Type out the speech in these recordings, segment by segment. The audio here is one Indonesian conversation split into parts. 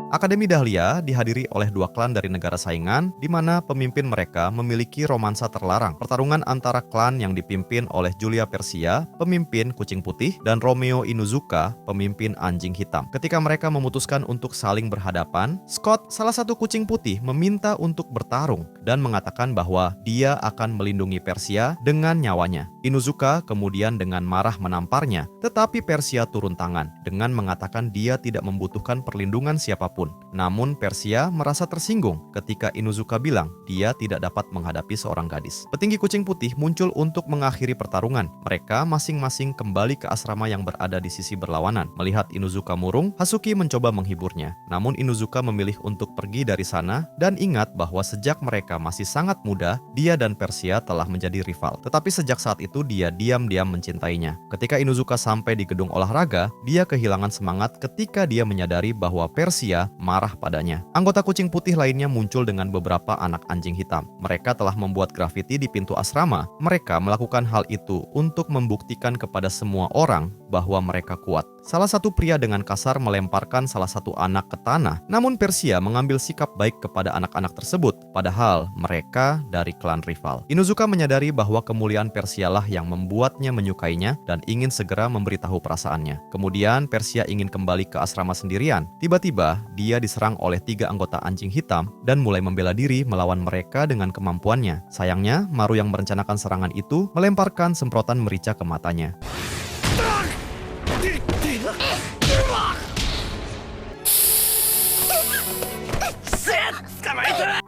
Akademi Dahlia dihadiri oleh dua klan dari negara saingan, di mana pemimpin mereka memiliki romansa terlarang. Pertarungan antara klan yang dipimpin oleh Julia Persia, pemimpin kucing putih, dan Romeo Inuzuka, pemimpin anjing hitam. Ketika mereka memutuskan untuk saling berhadapan, Scott, salah satu kucing putih, meminta untuk bertarung dan mengatakan bahwa dia akan melindungi Persia dengan nyawanya. Inuzuka kemudian dengan marah menamparnya, tetapi Persia turun tangan dengan mengatakan dia tidak membutuhkan perlindungan siapapun. Namun Persia merasa tersinggung ketika Inuzuka bilang dia tidak dapat menghadapi seorang gadis. Petinggi kucing putih muncul untuk mengakhiri pertarungan. Mereka masing-masing kembali ke asrama yang berada di sisi berlawanan. Melihat Inuzuka murung, Hasuki mencoba menghiburnya. Namun Inuzuka memilih untuk pergi dari sana dan ingat bahwa sejak mereka masih sangat muda, dia dan Persia telah menjadi rival. Tetapi sejak saat itu dia diam-diam mencintainya. Ketika Inuzuka sampai di gedung olahraga, dia kehilangan semangat ketika dia menyadari bahwa Persia marah padanya. Anggota kucing putih lainnya muncul dengan beberapa anak anjing hitam. Mereka telah membuat grafiti di pintu asrama. Mereka melakukan hal itu untuk membuktikan kepada semua orang bahwa mereka kuat. Salah satu pria dengan kasar melemparkan salah satu anak ke tanah. Namun Persia mengambil sikap baik kepada anak-anak tersebut, padahal mereka dari klan rival. Inuzuka menyadari bahwa kemuliaan Persialah yang membuatnya menyukainya dan ingin segera memberitahu perasaannya. Kemudian Persia ingin kembali ke asrama sendirian. Tiba-tiba dia diserang oleh 3 anggota anjing hitam dan mulai membela diri melawan mereka dengan kemampuannya. Sayangnya, Maru yang merencanakan serangan itu melemparkan semprotan merica ke matanya.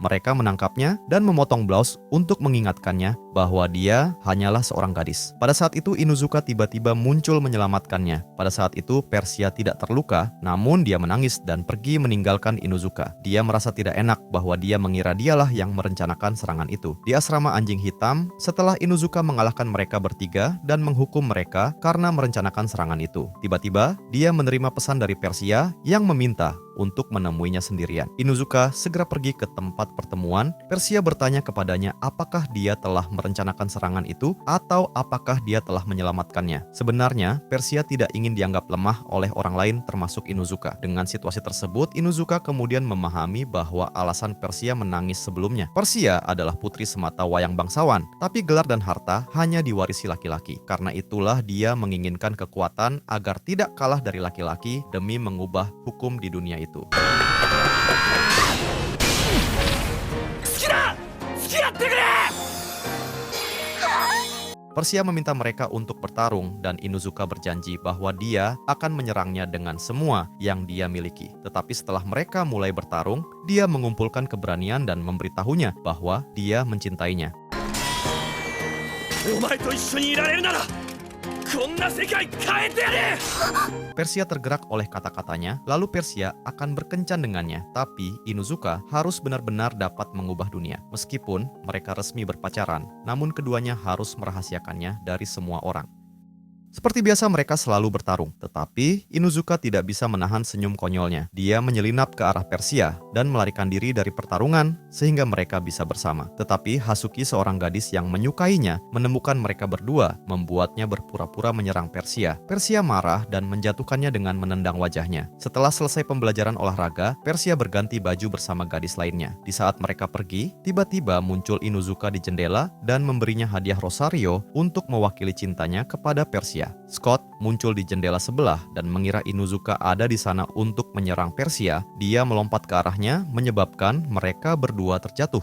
Mereka menangkapnya dan memotong blouse untuk mengingatkannya bahwa dia hanyalah seorang gadis. Pada saat itu Inuzuka tiba-tiba muncul menyelamatkannya. Pada saat itu Persia tidak terluka, namun dia menangis dan pergi meninggalkan Inuzuka. Dia merasa tidak enak bahwa dia mengira dialah yang merencanakan serangan itu. Di asrama anjing hitam, setelah Inuzuka mengalahkan mereka bertiga dan menghukum mereka karena merencanakan serangan itu, tiba-tiba dia menerima pesan dari Persia yang meminta untuk menemuinya sendirian. Inuzuka segera pergi ke tempat pertemuan. Persia bertanya kepadanya apakah dia telah merencanakan serangan itu atau apakah dia telah menyelamatkannya. Sebenarnya, Persia tidak ingin dianggap lemah oleh orang lain termasuk Inuzuka. Dengan situasi tersebut, Inuzuka kemudian memahami bahwa alasan Persia menangis sebelumnya. Persia adalah putri semata wayang bangsawan, tapi gelar dan harta hanya diwarisi laki-laki. Karena itulah dia menginginkan kekuatan agar tidak kalah dari laki-laki demi mengubah hukum di dunia itu. Persia meminta mereka untuk bertarung dan Inuzuka berjanji bahwa dia akan menyerangnya dengan semua yang dia miliki. Tetapi setelah mereka mulai bertarung, dia mengumpulkan keberanian dan memberitahunya bahwa dia mencintainya. Persia tergerak oleh kata-katanya, lalu Persia akan berkencan dengannya. Tapi Inuzuka harus benar-benar dapat mengubah dunia. Meskipun mereka resmi berpacaran, namun keduanya harus merahasiakannya dari semua orang. Seperti biasa mereka selalu bertarung, tetapi Inuzuka tidak bisa menahan senyum konyolnya. Dia menyelinap ke arah Persia dan melarikan diri dari pertarungan sehingga mereka bisa bersama. Tetapi Hasuki, seorang gadis yang menyukainya, menemukan mereka berdua, membuatnya berpura-pura menyerang Persia. Persia marah dan menjatuhkannya dengan menendang wajahnya. Setelah selesai pembelajaran olahraga, Persia berganti baju bersama gadis lainnya. Di saat mereka pergi, tiba-tiba muncul Inuzuka di jendela dan memberinya hadiah rosario untuk mewakili cintanya kepada Persia. Scott muncul di jendela sebelah dan mengira Inuzuka ada di sana untuk menyerang Persia. Dia melompat ke arahnya, menyebabkan mereka berdua terjatuh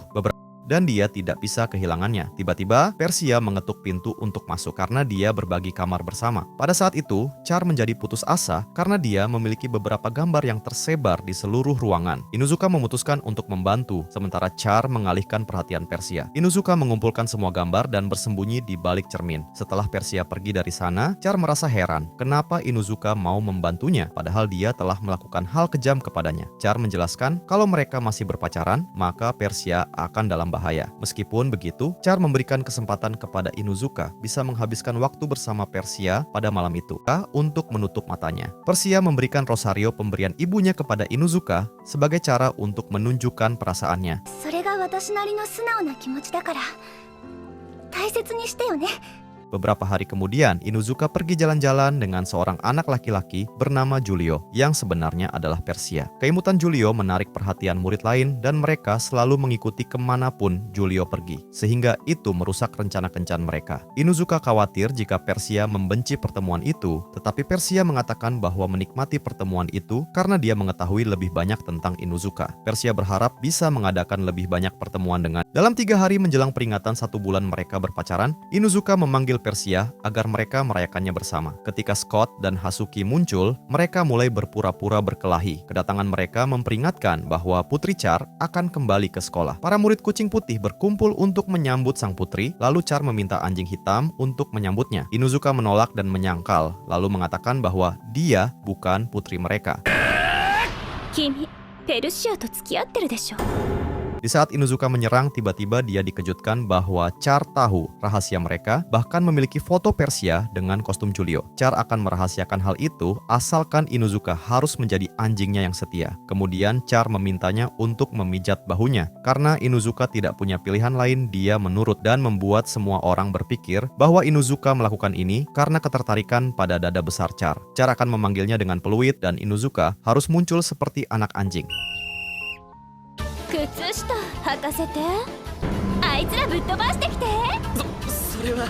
dan dia tidak bisa kehilangannya. Tiba-tiba, Persia mengetuk pintu untuk masuk karena dia berbagi kamar bersama. Pada saat itu, Char menjadi putus asa karena dia memiliki beberapa gambar yang tersebar di seluruh ruangan. Inuzuka memutuskan untuk membantu, sementara Char mengalihkan perhatian Persia. Inuzuka mengumpulkan semua gambar dan bersembunyi di balik cermin. Setelah Persia pergi dari sana, Char merasa heran kenapa Inuzuka mau membantunya, padahal dia telah melakukan hal kejam kepadanya. Char menjelaskan kalau mereka masih berpacaran, maka Persia akan dalam bahaya. Meskipun begitu, Char memberikan kesempatan kepada Inuzuka bisa menghabiskan waktu bersama Persia pada malam itu untuk menutup matanya. Persia memberikan rosario pemberian ibunya kepada Inuzuka sebagai cara untuk menunjukkan perasaannya. Beberapa hari kemudian, Inuzuka pergi jalan-jalan dengan seorang anak laki-laki bernama Julio, yang sebenarnya adalah Persia. Keimutan Julio menarik perhatian murid lain dan mereka selalu mengikuti kemanapun Julio pergi, sehingga itu merusak rencana kencan mereka. Inuzuka khawatir jika Persia membenci pertemuan itu, tetapi Persia mengatakan bahwa menikmati pertemuan itu karena dia mengetahui lebih banyak tentang Inuzuka. Persia berharap bisa mengadakan lebih banyak pertemuan dengan. Dalam 3 hari menjelang peringatan 1 bulan mereka berpacaran, Inuzuka memanggil Persia agar mereka merayakannya bersama. Ketika Scott dan Hasuki muncul, mereka mulai berpura-pura berkelahi. Kedatangan mereka memperingatkan bahwa Putri Char akan kembali ke sekolah. Para murid kucing putih berkumpul untuk menyambut sang putri, lalu Char meminta anjing hitam untuk menyambutnya. Inuzuka menolak dan menyangkal, lalu mengatakan bahwa dia bukan putri mereka. Kimi, Persiaと付き合ってるでしょ。 Di saat Inuzuka menyerang, tiba-tiba dia dikejutkan bahwa Char tahu rahasia mereka, bahkan memiliki foto Persia dengan kostum Julio. Char akan merahasiakan hal itu asalkan Inuzuka harus menjadi anjingnya yang setia. Kemudian Char memintanya untuk memijat bahunya. Karena Inuzuka tidak punya pilihan lain, dia menurut dan membuat semua orang berpikir bahwa Inuzuka melakukan ini karena ketertarikan pada dada besar Char. Char akan memanggilnya dengan peluit dan Inuzuka harus muncul seperti anak anjing. 靴下履かせて。あいつらぶっ飛ばしてきて。それは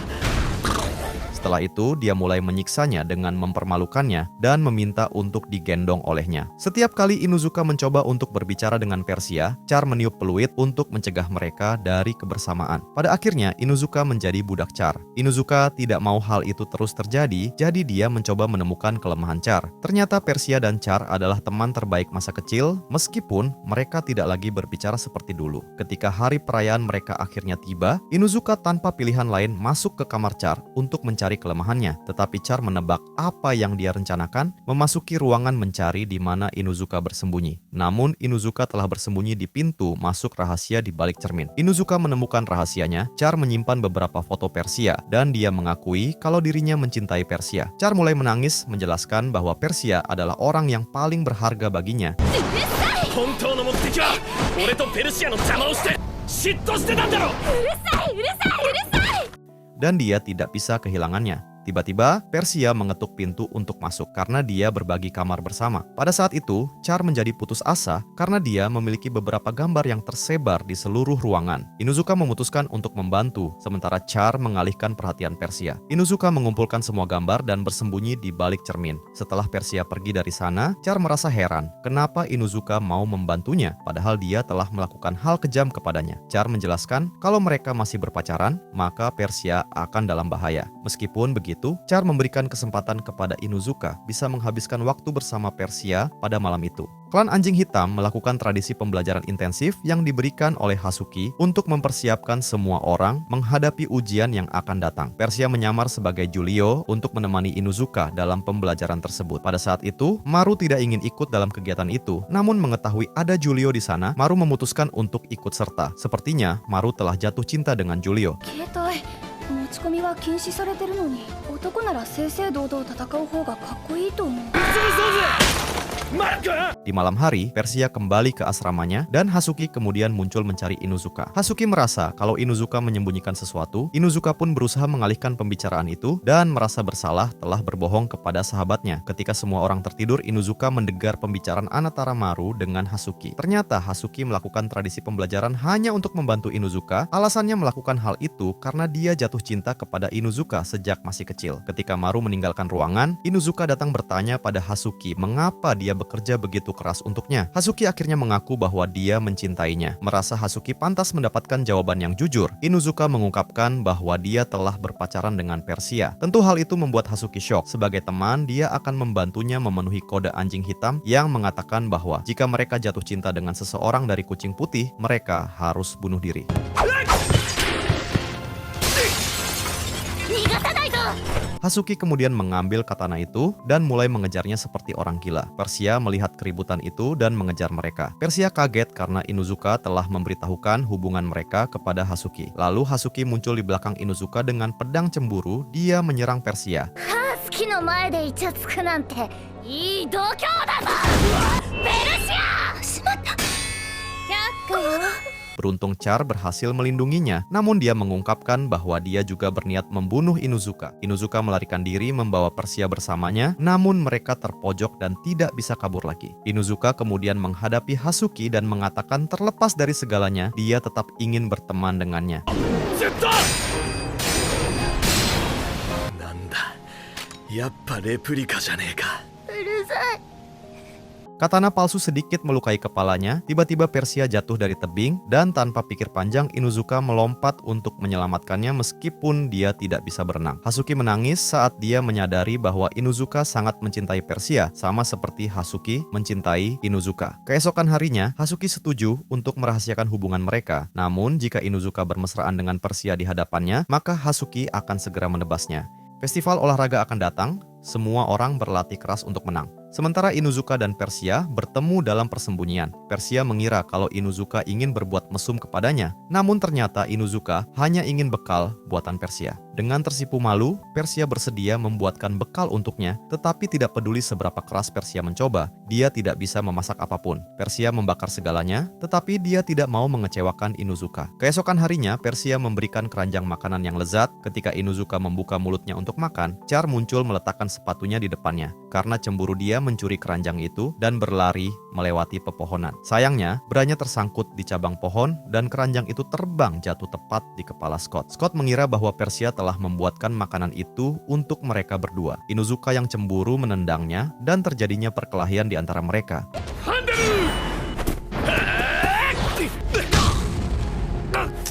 Setelah itu, dia mulai menyiksanya dengan mempermalukannya dan meminta untuk digendong olehnya. Setiap kali Inuzuka mencoba untuk berbicara dengan Persia, Char meniup peluit untuk mencegah mereka dari kebersamaan. Pada akhirnya, Inuzuka menjadi budak Char. Inuzuka tidak mau hal itu terus terjadi, jadi dia mencoba menemukan kelemahan Char. Ternyata Persia dan Char adalah teman terbaik masa kecil, meskipun mereka tidak lagi berbicara seperti dulu. Ketika hari perayaan mereka akhirnya tiba, Inuzuka tanpa pilihan lain masuk ke kamar Char untuk mencari kelemahannya, tetapi Char menebak apa yang dia rencanakan, memasuki ruangan mencari di mana Inuzuka bersembunyi. Namun Inuzuka telah bersembunyi di pintu masuk rahasia di balik cermin. Inuzuka menemukan rahasianya. Char menyimpan beberapa foto Persia dan dia mengakui kalau dirinya mencintai Persia. Char mulai menangis menjelaskan bahwa Persia adalah orang yang paling berharga baginya. 本当の目的は俺とペルシアの邪魔をして嫉妬してたんだろ。 Dan dia tidak bisa kehilangannya. Tiba-tiba, Persia mengetuk pintu untuk masuk karena dia berbagi kamar bersama. Pada saat itu, Char menjadi putus asa karena dia memiliki beberapa gambar yang tersebar di seluruh ruangan. Inuzuka memutuskan untuk membantu, sementara Char mengalihkan perhatian Persia. Inuzuka mengumpulkan semua gambar dan bersembunyi di balik cermin. Setelah Persia pergi dari sana, Char merasa heran kenapa Inuzuka mau membantunya, padahal dia telah melakukan hal kejam kepadanya. Char menjelaskan kalau mereka masih berpacaran, maka Persia akan dalam bahaya. Meskipun begitu, Char memberikan kesempatan kepada Inuzuka bisa menghabiskan waktu bersama Persia pada malam itu. Klan Anjing Hitam melakukan tradisi pembelajaran intensif yang diberikan oleh Hasuki untuk mempersiapkan semua orang menghadapi ujian yang akan datang. Persia menyamar sebagai Julio untuk menemani Inuzuka dalam pembelajaran tersebut. Pada saat itu, Maru tidak ingin ikut dalam kegiatan itu, namun mengetahui ada Julio di sana, Maru memutuskan untuk ikut serta. Sepertinya Maru telah jatuh cinta dengan Julio. 持ち込みは禁止されてるのに、男なら正々堂々戦う方がかっこいいと思う。 Di malam hari, Persia kembali ke asramanya dan Hasuki kemudian muncul mencari Inuzuka. Hasuki merasa kalau Inuzuka menyembunyikan sesuatu. Inuzuka pun berusaha mengalihkan pembicaraan itu dan merasa bersalah telah berbohong kepada sahabatnya. Ketika semua orang tertidur, Inuzuka mendengar pembicaraan antara Maru dengan Hasuki. Ternyata Hasuki melakukan tradisi pembelajaran hanya untuk membantu Inuzuka. Alasannya melakukan hal itu karena dia jatuh cinta kepada Inuzuka sejak masih kecil. Ketika Maru meninggalkan ruangan, Inuzuka datang bertanya pada Hasuki mengapa dia bekerja begitu keras untuknya. Hasuki akhirnya mengaku bahwa dia mencintainya. Merasa Hasuki pantas mendapatkan jawaban yang jujur, Inuzuka mengungkapkan bahwa dia telah berpacaran dengan Persia. Tentu hal itu membuat Hasuki syok. Sebagai teman, dia akan membantunya memenuhi kode Anjing Hitam yang mengatakan bahwa jika mereka jatuh cinta dengan seseorang dari kucing putih, mereka harus bunuh diri. Hasuki kemudian mengambil katana itu dan mulai mengejarnya seperti orang gila. Persia melihat keributan itu dan mengejar mereka. Persia kaget karena Inuzuka telah memberitahukan hubungan mereka kepada Hasuki. Lalu Hasuki muncul di belakang Inuzuka dengan pedang cemburu. Dia menyerang Persia. Hasukiの前でイチャつくなんていい度胸だぞ。ペルシア！しまった。却下。Beruntung Char berhasil melindunginya, namun dia mengungkapkan bahwa dia juga berniat membunuh Inuzuka. Inuzuka melarikan diri membawa Persia bersamanya, namun mereka terpojok dan tidak bisa kabur lagi. Inuzuka kemudian menghadapi Hasuki dan mengatakan terlepas dari segalanya, dia tetap ingin berteman dengannya. なんだやっぱレプリカじゃねえか うるさい。 Katana palsu sedikit melukai kepalanya, tiba-tiba Persia jatuh dari tebing, dan tanpa pikir panjang Inuzuka melompat untuk menyelamatkannya meskipun dia tidak bisa berenang. Hasuki menangis saat dia menyadari bahwa Inuzuka sangat mencintai Persia, sama seperti Hasuki mencintai Inuzuka. Keesokan harinya, Hasuki setuju untuk merahasiakan hubungan mereka. Namun, jika Inuzuka bermesraan dengan Persia di hadapannya, maka Hasuki akan segera menebasnya. Festival olahraga akan datang, semua orang berlatih keras untuk menang. Sementara Inuzuka dan Persia bertemu dalam persembunyian. Persia mengira kalau Inuzuka ingin berbuat mesum kepadanya, namun ternyata Inuzuka hanya ingin bekal buatan Persia. Dengan tersipu malu, Persia bersedia membuatkan bekal untuknya, tetapi tidak peduli seberapa keras Persia mencoba, dia tidak bisa memasak apapun. Persia membakar segalanya, tetapi dia tidak mau mengecewakan Inuzuka. Keesokan harinya, Persia memberikan keranjang makanan yang lezat. Ketika Inuzuka membuka mulutnya untuk makan, Char muncul meletakkan sepatunya di depannya. Karena cemburu dia mencuri keranjang itu dan berlari melewati pepohonan. Sayangnya, beranya tersangkut di cabang pohon dan keranjang itu terbang jatuh tepat di kepala Scott. Scott mengira bahwa Persia telah membuatkan makanan itu untuk mereka berdua. Inuzuka yang cemburu menendangnya dan terjadinya perkelahian di antara mereka.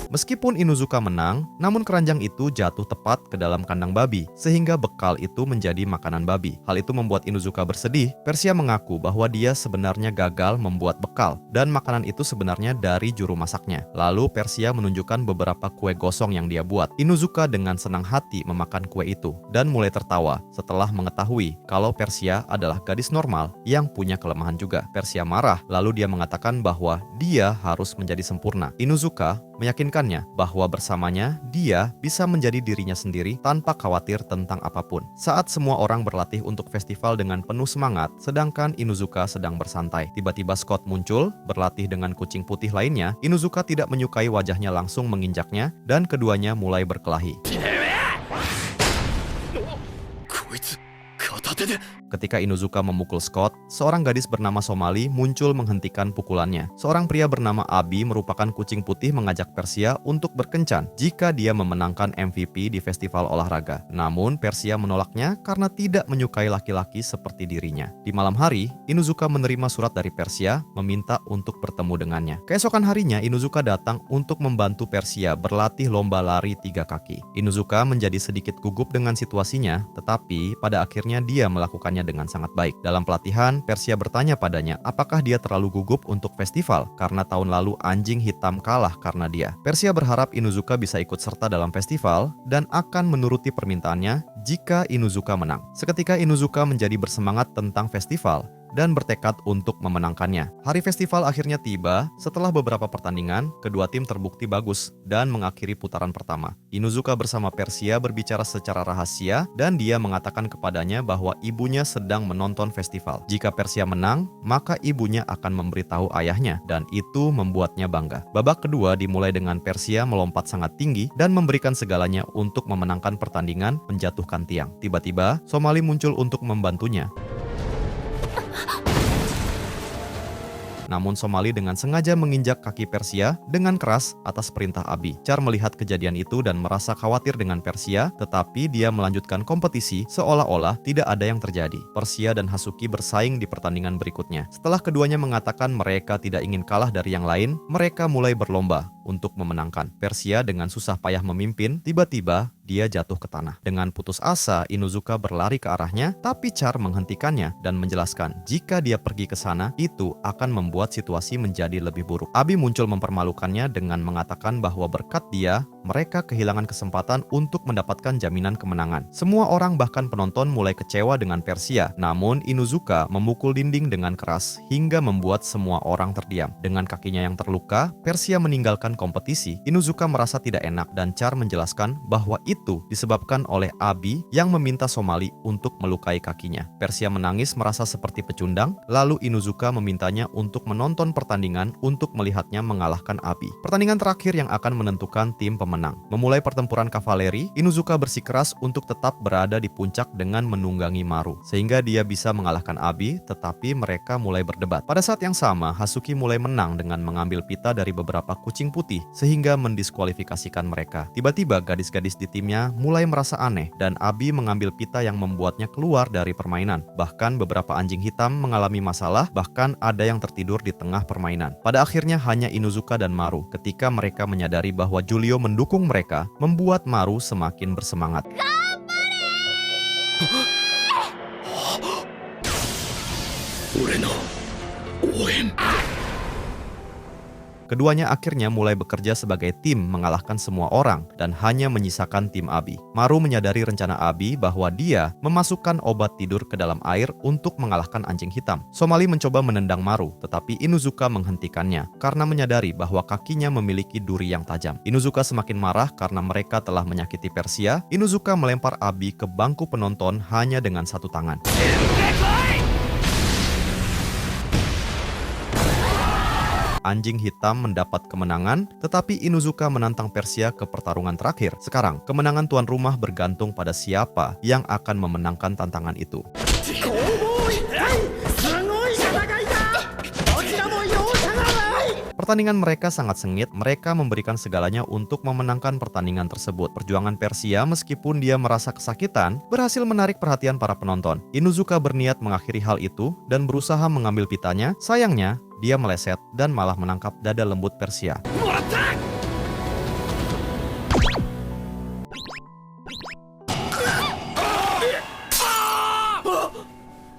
Meskipun Inuzuka menang, namun keranjang itu jatuh tepat ke dalam kandang babi, sehingga bekal itu menjadi makanan babi. Hal itu membuat Inuzuka bersedih. Persia mengaku bahwa dia sebenarnya gagal membuat bekal, dan makanan itu sebenarnya dari juru masaknya. Lalu Persia menunjukkan beberapa kue gosong yang dia buat. Inuzuka dengan senang hati memakan kue itu, dan mulai tertawa setelah mengetahui kalau Persia adalah gadis normal yang punya kelemahan juga. Persia marah, lalu dia mengatakan bahwa dia harus menjadi sempurna. Inuzuka meyakinkannya bahwa bersamanya dia bisa menjadi dirinya sendiri tanpa khawatir tentang apapun. Saat semua orang berlatih untuk festival dengan penuh semangat, sedangkan Inuzuka sedang bersantai. Tiba-tiba Scott muncul, berlatih dengan kucing putih lainnya. Inuzuka tidak menyukai wajahnya langsung menginjaknya, dan keduanya mulai berkelahi. こいつ片手で Ketika Inuzuka memukul Scott, seorang gadis bernama Somali muncul menghentikan pukulannya. Seorang pria bernama Abi merupakan kucing putih mengajak Persia untuk berkencan jika dia memenangkan MVP di festival olahraga. Namun Persia menolaknya karena tidak menyukai laki-laki seperti dirinya. Di malam hari, Inuzuka menerima surat dari Persia meminta untuk bertemu dengannya. Keesokan harinya, Inuzuka datang untuk membantu Persia berlatih lomba lari 3 kaki. Inuzuka menjadi sedikit gugup dengan situasinya, tetapi pada akhirnya dia melakukannya dengan sangat baik. Dalam pelatihan, Persia bertanya padanya apakah dia terlalu gugup untuk festival karena tahun lalu anjing hitam kalah karena dia. Persia berharap Inuzuka bisa ikut serta dalam festival dan akan menuruti permintaannya jika Inuzuka menang. Seketika Inuzuka menjadi bersemangat tentang festival dan bertekad untuk memenangkannya. Hari festival akhirnya tiba. Setelah beberapa pertandingan, kedua tim terbukti bagus dan mengakhiri putaran pertama. Inuzuka bersama Persia berbicara secara rahasia dan dia mengatakan kepadanya bahwa ibunya sedang menonton festival. Jika Persia menang, maka ibunya akan memberitahu ayahnya dan itu membuatnya bangga. Babak kedua dimulai dengan Persia melompat sangat tinggi dan memberikan segalanya untuk memenangkan pertandingan menjatuhkan tiang. Tiba-tiba, Somali muncul untuk membantunya. Namun Somali dengan sengaja menginjak kaki Persia dengan keras atas perintah Abi. Char melihat kejadian itu dan merasa khawatir dengan Persia, tetapi dia melanjutkan kompetisi seolah-olah tidak ada yang terjadi. Persia dan Hasuki bersaing di pertandingan berikutnya. Setelah keduanya mengatakan mereka tidak ingin kalah dari yang lain, mereka mulai berlomba untuk memenangkan. Persia dengan susah payah memimpin, tiba-tiba dia jatuh ke tanah. Dengan putus asa, Inuzuka berlari ke arahnya, tapi Char menghentikannya dan menjelaskan jika dia pergi ke sana, itu akan membuat situasi menjadi lebih buruk. Abi muncul mempermalukannya dengan mengatakan bahwa berkat dia, mereka kehilangan kesempatan untuk mendapatkan jaminan kemenangan. Semua orang bahkan penonton mulai kecewa dengan Persia, namun Inuzuka memukul dinding dengan keras hingga membuat semua orang terdiam. Dengan kakinya yang terluka, Persia meninggalkan kompetisi. Inuzuka merasa tidak enak dan Char menjelaskan bahwa itu disebabkan oleh Abi yang meminta Somali untuk melukai kakinya. Persia menangis merasa seperti pecundang, lalu Inuzuka memintanya untuk menonton pertandingan untuk melihatnya mengalahkan Abi. Pertandingan terakhir yang akan menentukan tim pemenang. Memulai pertempuran kavaleri, Inuzuka bersikeras untuk tetap berada di puncak dengan menunggangi Maru, sehingga dia bisa mengalahkan Abi, tetapi mereka mulai berdebat. Pada saat yang sama, Hasuki mulai menang dengan mengambil pita dari beberapa kucing putih, sehingga mendiskualifikasikan mereka. Tiba-tiba gadis-gadis di timnya mulai merasa aneh, dan Abi mengambil pita yang membuatnya keluar dari permainan. Bahkan beberapa anjing hitam mengalami masalah, bahkan ada yang tertidur di tengah permainan. Pada akhirnya hanya Inuzuka dan Maru. Ketika mereka menyadari bahwa Julio mendukung mereka, membuat Maru semakin bersemangat. Keduanya akhirnya mulai bekerja sebagai tim mengalahkan semua orang dan hanya menyisakan tim Abi. Maru menyadari rencana Abi bahwa dia memasukkan obat tidur ke dalam air untuk mengalahkan anjing hitam. Somali mencoba menendang Maru, tetapi Inuzuka menghentikannya karena menyadari bahwa kakinya memiliki duri yang tajam. Inuzuka semakin marah karena mereka telah menyakiti Persia. Inuzuka melempar Abi ke bangku penonton hanya dengan satu tangan. Anjing hitam mendapat kemenangan, tetapi Inuzuka menantang Persia ke pertarungan terakhir. Sekarang, kemenangan tuan rumah bergantung pada siapa yang akan memenangkan tantangan itu. Pertandingan mereka sangat sengit, mereka memberikan segalanya untuk memenangkan pertandingan tersebut. Perjuangan Persia, meskipun dia merasa kesakitan, berhasil menarik perhatian para penonton. Inuzuka berniat mengakhiri hal itu dan berusaha mengambil pitanya. Sayangnya, dia meleset dan malah menangkap dada lembut Persia.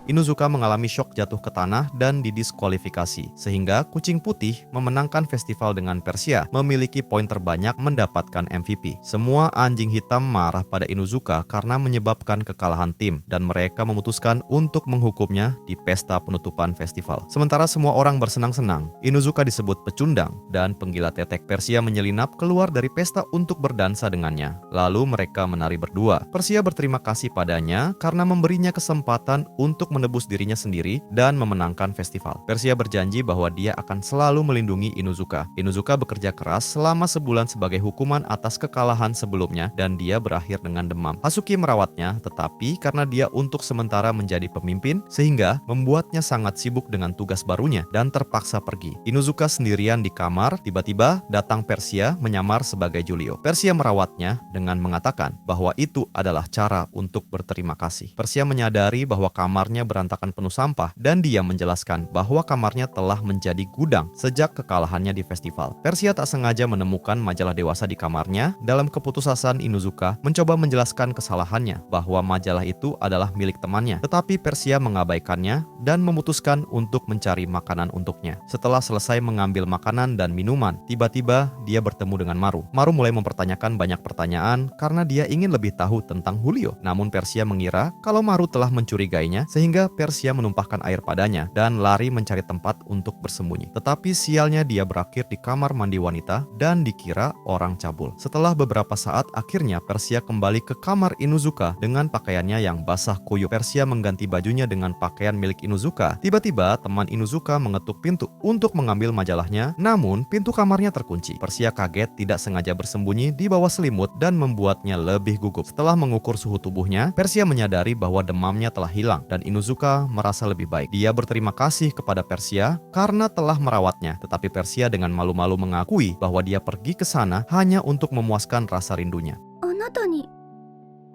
Inuzuka mengalami syok jatuh ke tanah dan didiskualifikasi, sehingga kucing putih memenangkan festival dengan Persia, memiliki poin terbanyak mendapatkan MVP. Semua anjing hitam marah pada Inuzuka karena menyebabkan kekalahan tim, dan mereka memutuskan untuk menghukumnya di pesta penutupan festival. Sementara semua orang bersenang-senang, Inuzuka disebut pecundang, dan penggila tetek Persia menyelinap keluar dari pesta untuk berdansa dengannya. Lalu mereka menari berdua. Persia berterima kasih padanya karena memberinya kesempatan untuk menebus dirinya sendiri dan memenangkan festival. Persia berjanji bahwa dia akan selalu melindungi Inuzuka. Inuzuka bekerja keras selama sebulan sebagai hukuman atas kekalahan sebelumnya dan dia berakhir dengan demam. Hasuki merawatnya, tetapi karena dia untuk sementara menjadi pemimpin, sehingga membuatnya sangat sibuk dengan tugas barunya dan terpaksa pergi. Inuzuka sendirian di kamar, tiba-tiba datang Persia menyamar sebagai Julio. Persia merawatnya dengan mengatakan bahwa itu adalah cara untuk berterima kasih. Persia menyadari bahwa kamarnya berantakan penuh sampah dan dia menjelaskan bahwa kamarnya telah menjadi gudang sejak kekalahannya di festival. Persia tak sengaja menemukan majalah dewasa di kamarnya. Dalam keputusasaan Inuzuka mencoba menjelaskan kesalahannya bahwa majalah itu adalah milik temannya, tetapi Persia mengabaikannya dan memutuskan untuk mencari makanan untuknya. Setelah selesai mengambil makanan dan minuman, tiba-tiba dia bertemu dengan Maru. Maru mulai mempertanyakan banyak pertanyaan karena dia ingin lebih tahu tentang Julio. Namun Persia mengira kalau Maru telah mencurigainya, sehingga Persia menumpahkan air padanya dan lari mencari tempat untuk bersembunyi. Tetapi sialnya dia berakhir di kamar mandi wanita dan dikira orang cabul. Setelah beberapa saat, akhirnya Persia kembali ke kamar Inuzuka dengan pakaiannya yang basah kuyup. Persia mengganti bajunya dengan pakaian milik Inuzuka. Tiba-tiba teman Inuzuka mengetuk pintu untuk mengambil majalahnya, namun pintu kamarnya terkunci. Persia kaget, tidak sengaja bersembunyi di bawah selimut dan membuatnya lebih gugup. Setelah mengukur suhu tubuhnya, Persia menyadari bahwa demamnya telah hilang dan Inuzuka merasa lebih baik. Dia berterima kasih kepada Persia karena telah merawatnya, tetapi Persia dengan malu-malu mengakui bahwa dia pergi ke sana hanya untuk memuaskan rasa rindunya. あなたに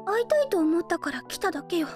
会いたいと思ったから来ただけよ。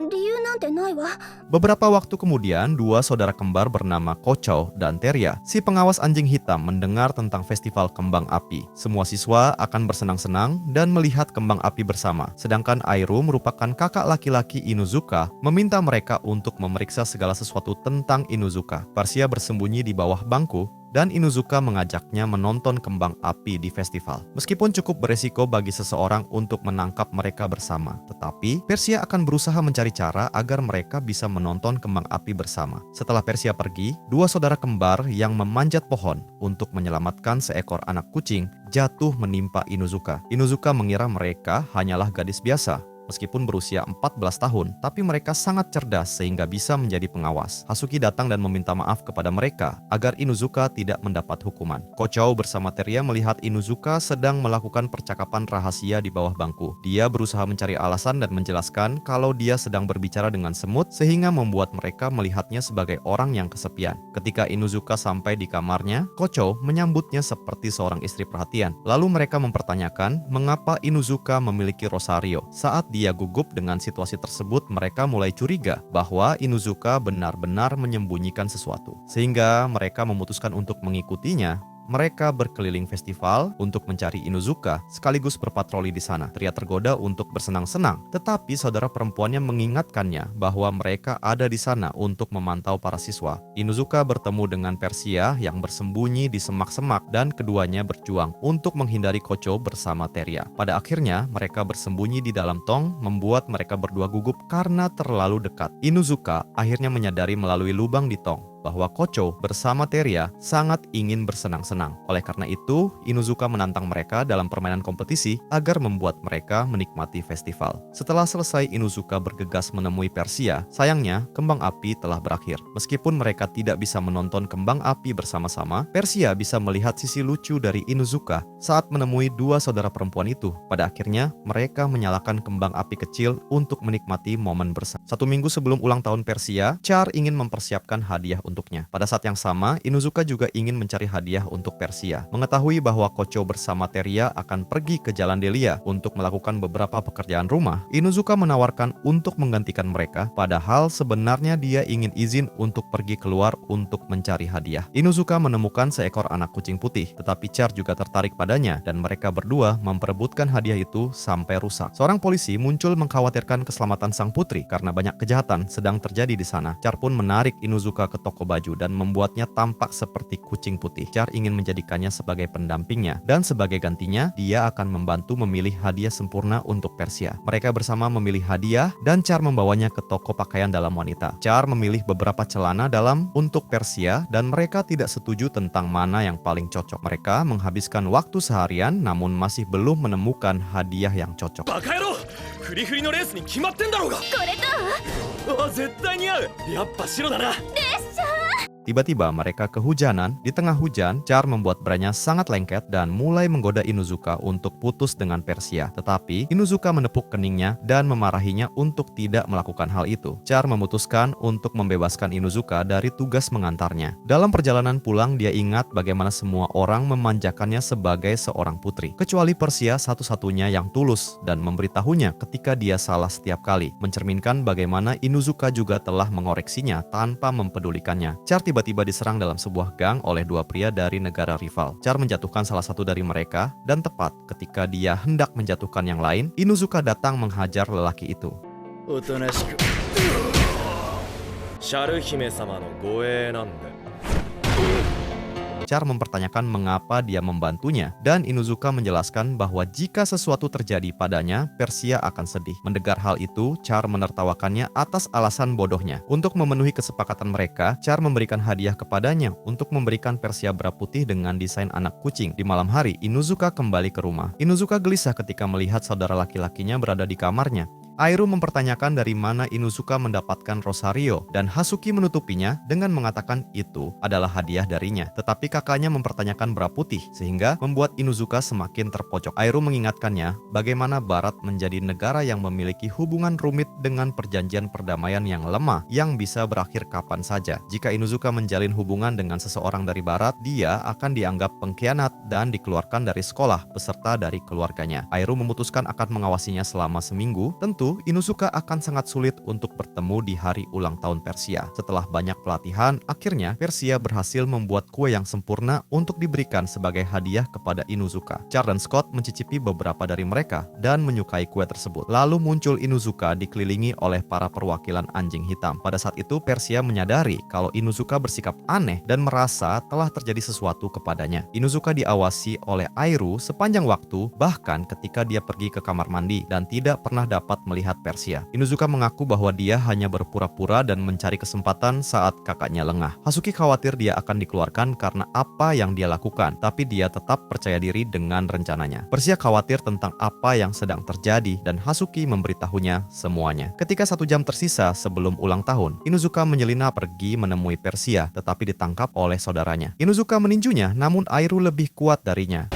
理由なんてないわ。 Beberapa waktu kemudian, dua saudara kembar bernama Kochou dan Teria, si pengawas anjing hitam, mendengar tentang festival kembang api. Semua siswa akan bersenang-senang dan melihat kembang api bersama. Sedangkan Airu merupakan kakak laki-laki Inuzuka, meminta mereka untuk memeriksa segala sesuatu tentang Inuzuka. Persia bersembunyi di bawah bangku dan Inuzuka mengajaknya menonton kembang api di festival. Meskipun cukup beresiko bagi seseorang untuk menangkap mereka bersama, tetapi Persia akan berusaha mencari cara agar mereka bisa menonton kembang api bersama. Setelah Persia pergi, dua saudara kembar yang memanjat pohon untuk menyelamatkan seekor anak kucing jatuh menimpa Inuzuka. Inuzuka mengira mereka hanyalah gadis biasa. Meskipun berusia 14 tahun, tapi mereka sangat cerdas sehingga bisa menjadi pengawas. Hasuki datang dan meminta maaf kepada mereka agar Inuzuka tidak mendapat hukuman. Kochou bersama Teria melihat Inuzuka sedang melakukan percakapan rahasia di bawah bangku. Dia berusaha mencari alasan dan menjelaskan kalau dia sedang berbicara dengan semut sehingga membuat mereka melihatnya sebagai orang yang kesepian. Ketika Inuzuka sampai di kamarnya, Kochou menyambutnya seperti seorang istri perhatian. Lalu mereka mempertanyakan mengapa Inuzuka memiliki Rosario. Saat dia gugup dengan situasi tersebut, mereka mulai curiga bahwa Inuzuka benar-benar menyembunyikan sesuatu. Sehingga mereka memutuskan untuk mengikutinya. Mereka berkeliling festival untuk mencari Inuzuka sekaligus berpatroli di sana. Teria tergoda untuk bersenang-senang, tetapi saudara perempuannya mengingatkannya bahwa mereka ada di sana untuk memantau para siswa. Inuzuka bertemu dengan Persia yang bersembunyi di semak-semak dan keduanya berjuang untuk menghindari Kochou bersama Teria. Pada akhirnya, mereka bersembunyi di dalam tong, membuat mereka berdua gugup karena terlalu dekat. Inuzuka akhirnya menyadari melalui lubang di tong bahwa Kochou bersama Teria sangat ingin bersenang-senang. Oleh karena itu, Inuzuka menantang mereka dalam permainan kompetisi agar membuat mereka menikmati festival. Setelah selesai, Inuzuka bergegas menemui Persia. Sayangnya, kembang api telah berakhir. Meskipun mereka tidak bisa menonton kembang api bersama-sama, Persia bisa melihat sisi lucu dari Inuzuka saat menemui dua saudara perempuan itu. Pada akhirnya, mereka menyalakan kembang api kecil untuk menikmati momen bersama. 1 minggu sebelum ulang tahun Persia, Char ingin mempersiapkan hadiah untuknya. Pada saat yang sama, Inuzuka juga ingin mencari hadiah untuk Persia. Mengetahui bahwa Kochou bersama Teria akan pergi ke Jalan Delia untuk melakukan beberapa pekerjaan rumah, Inuzuka menawarkan untuk menggantikan mereka, padahal sebenarnya dia ingin izin untuk pergi keluar untuk mencari hadiah. Inuzuka menemukan seekor anak kucing putih, tetapi Char juga tertarik padanya dan mereka berdua memperebutkan hadiah itu sampai rusak. Seorang polisi muncul mengkhawatirkan keselamatan sang putri karena banyak kejahatan sedang terjadi di sana. Char pun menarik Inuzuka ke toko baju dan membuatnya tampak seperti kucing putih. Char ingin menjadikannya sebagai pendampingnya dan sebagai gantinya dia akan membantu memilih hadiah sempurna untuk Persia. Mereka bersama memilih hadiah dan Char membawanya ke toko pakaian dalam wanita. Char memilih beberapa celana dalam untuk Persia dan mereka tidak setuju tentang mana yang paling cocok. Mereka menghabiskan waktu seharian namun masih belum menemukan hadiah yang cocok. バカ野郎フリフリのレースに決まってんだろうがこれとあ絶対似合うやっぱ白だな Tiba-tiba mereka kehujanan. Di tengah hujan, Char membuat branya sangat lengket dan mulai menggoda Inuzuka untuk putus dengan Persia. Tetapi Inuzuka menepuk keningnya dan memarahinya untuk tidak melakukan hal itu. Char memutuskan untuk membebaskan Inuzuka dari tugas mengantarnya. Dalam perjalanan pulang, dia ingat bagaimana semua orang memanjakannya sebagai seorang putri. Kecuali Persia satu-satunya yang tulus dan memberitahunya ketika dia salah setiap kali. Mencerminkan bagaimana Inuzuka juga telah mengoreksinya tanpa mempedulikannya. Char tiba-tiba diserang dalam sebuah gang oleh dua pria dari negara rival. Char menjatuhkan salah satu dari mereka, dan tepat ketika dia hendak menjatuhkan yang lain, Inuzuka datang menghajar lelaki itu. おとなしくシャル姫様の護衛なんだ Char mempertanyakan mengapa dia membantunya, dan Inuzuka menjelaskan bahwa jika sesuatu terjadi padanya, Persia akan sedih. Mendengar hal itu, Char menertawakannya atas alasan bodohnya. Untuk memenuhi kesepakatan mereka, Char memberikan hadiah kepadanya untuk memberikan Persia bra putih dengan desain anak kucing. Di malam hari, Inuzuka kembali ke rumah. Inuzuka gelisah ketika melihat saudara laki-lakinya berada di kamarnya. Airu mempertanyakan dari mana Inuzuka mendapatkan Rosario, dan Hasuki menutupinya dengan mengatakan itu adalah hadiah darinya. Tetapi kakaknya mempertanyakan bra putih, sehingga membuat Inuzuka semakin terpojok. Airu mengingatkannya bagaimana Barat menjadi negara yang memiliki hubungan rumit dengan perjanjian perdamaian yang lemah yang bisa berakhir kapan saja. Jika Inuzuka menjalin hubungan dengan seseorang dari Barat, dia akan dianggap pengkhianat dan dikeluarkan dari sekolah beserta dari keluarganya. Airu memutuskan akan mengawasinya selama seminggu. Tentu itu, Inuzuka akan sangat sulit untuk bertemu di hari ulang tahun Persia. Setelah banyak pelatihan, akhirnya Persia berhasil membuat kue yang sempurna untuk diberikan sebagai hadiah kepada Inuzuka. Char dan Scott mencicipi beberapa dari mereka dan menyukai kue tersebut. Lalu muncul Inuzuka dikelilingi oleh para perwakilan anjing hitam. Pada saat itu, Persia menyadari kalau Inuzuka bersikap aneh dan merasa telah terjadi sesuatu kepadanya. Inuzuka diawasi oleh Airu sepanjang waktu, bahkan ketika dia pergi ke kamar mandi dan tidak pernah dapat melihat Persia. Inuzuka mengaku bahwa dia hanya berpura-pura dan mencari kesempatan saat kakaknya lengah. Hasuki khawatir dia akan dikeluarkan karena apa yang dia lakukan, tapi dia tetap percaya diri dengan rencananya. Persia khawatir tentang apa yang sedang terjadi dan Hasuki memberitahunya semuanya. Ketika 1 jam tersisa sebelum ulang tahun, Inuzuka menyelinap pergi menemui Persia, tetapi ditangkap oleh saudaranya. Inuzuka meninjunya, namun Airu lebih kuat darinya.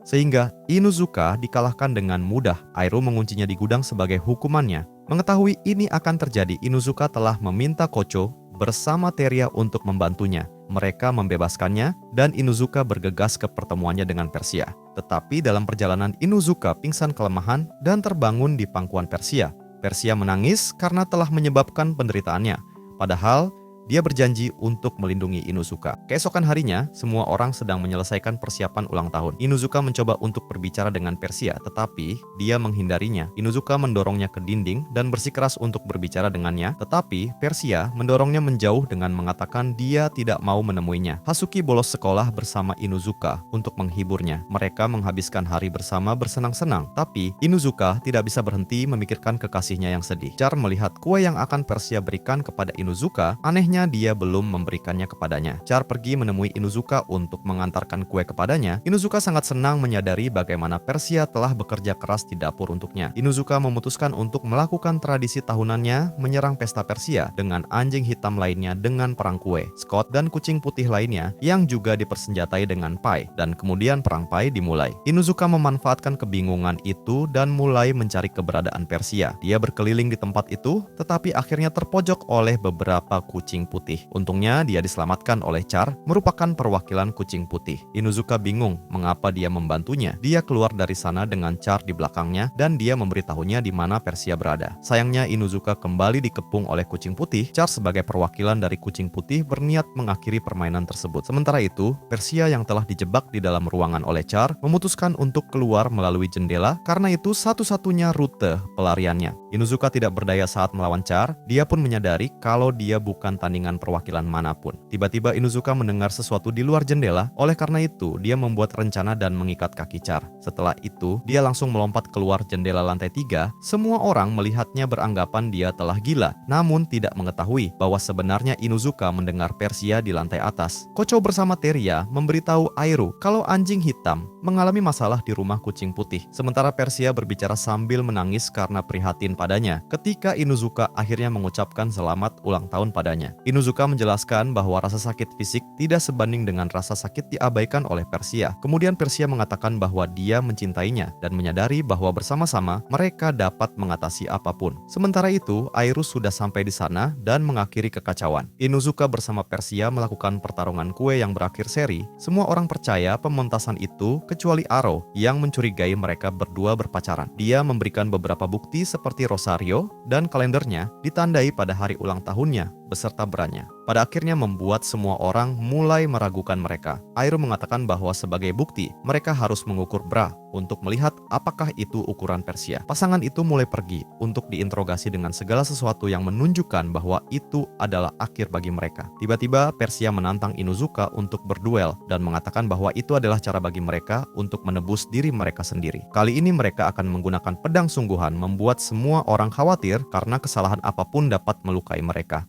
Sehingga Inuzuka dikalahkan dengan mudah. Airu menguncinya di gudang sebagai hukumannya. Mengetahui ini akan terjadi, Inuzuka telah meminta Kocho bersama Teria untuk membantunya. Mereka membebaskannya dan Inuzuka bergegas ke pertemuannya dengan Persia. Tetapi dalam perjalanan Inuzuka pingsan kelemahan dan terbangun di pangkuan Persia. Persia menangis karena telah menyebabkan penderitaannya. Padahal dia berjanji untuk melindungi Inuzuka. Keesokan harinya, semua orang sedang menyelesaikan persiapan ulang tahun. Inuzuka mencoba untuk berbicara dengan Persia, tetapi dia menghindarinya. Inuzuka mendorongnya ke dinding dan bersikeras untuk berbicara dengannya, tetapi Persia mendorongnya menjauh dengan mengatakan dia tidak mau menemuinya. Hasuki bolos sekolah bersama Inuzuka untuk menghiburnya. Mereka menghabiskan hari bersama bersenang-senang, tapi Inuzuka tidak bisa berhenti memikirkan kekasihnya yang sedih. Char melihat kue yang akan Persia berikan kepada Inuzuka, anehnya dia belum memberikannya kepadanya. Char pergi menemui Inuzuka untuk mengantarkan kue kepadanya. Inuzuka sangat senang menyadari bagaimana Persia telah bekerja keras di dapur untuknya. Inuzuka memutuskan untuk melakukan tradisi tahunannya menyerang pesta Persia dengan anjing hitam lainnya dengan perang kue, Scott dan kucing putih lainnya yang juga dipersenjatai dengan pai, dan kemudian perang pai dimulai. Inuzuka memanfaatkan kebingungan itu dan mulai mencari keberadaan Persia. Dia berkeliling di tempat itu, tetapi akhirnya terpojok oleh beberapa kucing putih. Untungnya dia diselamatkan oleh Char, merupakan perwakilan kucing putih. Inuzuka bingung mengapa dia membantunya. Dia keluar dari sana dengan Char di belakangnya dan dia memberitahunya di mana Persia berada. Sayangnya Inuzuka kembali dikepung oleh kucing putih. Char sebagai perwakilan dari kucing putih berniat mengakhiri permainan tersebut. Sementara itu, Persia yang telah dijebak di dalam ruangan oleh Char memutuskan untuk keluar melalui jendela karena itu satu-satunya rute pelariannya. Inuzuka tidak berdaya saat melawan Char. Dia pun menyadari kalau dia bukan tandingan perwakilan manapun. Tiba-tiba Inuzuka mendengar sesuatu di luar jendela, oleh karena itu dia membuat rencana dan mengikat kaki Char. Setelah itu, dia langsung melompat keluar jendela lantai 3. Semua orang melihatnya beranggapan dia telah gila, namun tidak mengetahui bahwa sebenarnya Inuzuka mendengar Persia di lantai atas. Kocho bersama Teria memberitahu Airu kalau anjing hitam mengalami masalah di rumah kucing putih. Sementara Persia berbicara sambil menangis karena prihatin padanya ketika Inuzuka akhirnya mengucapkan selamat ulang tahun padanya. Inuzuka menjelaskan bahwa rasa sakit fisik tidak sebanding dengan rasa sakit diabaikan oleh Persia. Kemudian Persia mengatakan bahwa dia mencintainya dan menyadari bahwa bersama-sama mereka dapat mengatasi apapun. Sementara itu, Airu sudah sampai di sana dan mengakhiri kekacauan. Inuzuka bersama Persia melakukan pertarungan kue yang berakhir seri. Semua orang percaya pementasan itu kecuali Aro yang mencurigai mereka berdua berpacaran. Dia memberikan beberapa bukti seperti rosario dan kalendernya ditandai pada hari ulang tahunnya beserta berannya. Pada akhirnya membuat semua orang mulai meragukan mereka. Airu mengatakan bahwa sebagai bukti, mereka harus mengukur bra untuk melihat apakah itu ukuran Persia. Pasangan itu mulai pergi untuk diinterogasi dengan segala sesuatu yang menunjukkan bahwa itu adalah akhir bagi mereka. Tiba-tiba Persia menantang Inuzuka untuk berduel dan mengatakan bahwa itu adalah cara bagi mereka untuk menebus diri mereka sendiri. Kali ini mereka akan menggunakan pedang sungguhan membuat semua orang khawatir karena kesalahan apapun dapat melukai mereka.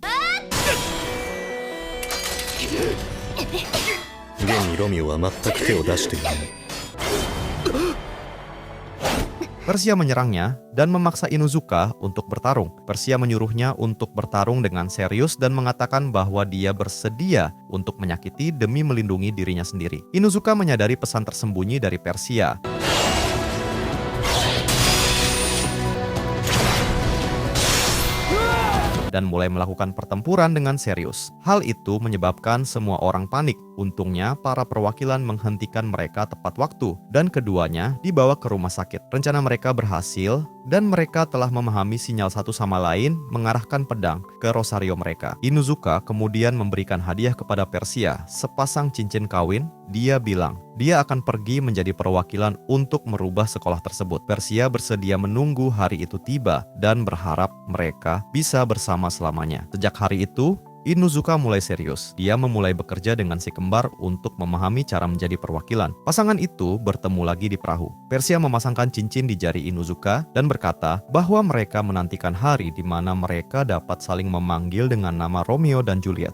現にロミオは全く手を出していない。 Persia menyerangnya dan memaksa Inuzuka untuk bertarung. Persia menyuruhnya untuk bertarung dengan serius dan mengatakan bahwa dia bersedia untuk menyakiti demi melindungi dirinya sendiri. Inuzuka menyadari pesan tersembunyi dari Persia. dan mulai melakukan pertempuran dengan serius. Hal itu menyebabkan semua orang panik. Untungnya, para perwakilan menghentikan mereka tepat waktu, dan keduanya dibawa ke rumah sakit. Rencana mereka berhasil, dan mereka telah memahami sinyal satu sama lain mengarahkan pedang ke Rosario mereka. Inuzuka kemudian memberikan hadiah kepada Persia, sepasang cincin kawin. Dia bilang, dia akan pergi menjadi perwakilan untuk merubah sekolah tersebut. Persia bersedia menunggu hari itu tiba, dan berharap mereka bisa bersama selamanya. Sejak hari itu, Inuzuka mulai serius. Dia memulai bekerja dengan si kembar untuk memahami cara menjadi perwakilan. Pasangan itu bertemu lagi di perahu. Persia memasangkan cincin di jari Inuzuka dan berkata bahwa mereka menantikan hari di mana mereka dapat saling memanggil dengan nama Romeo dan Juliet.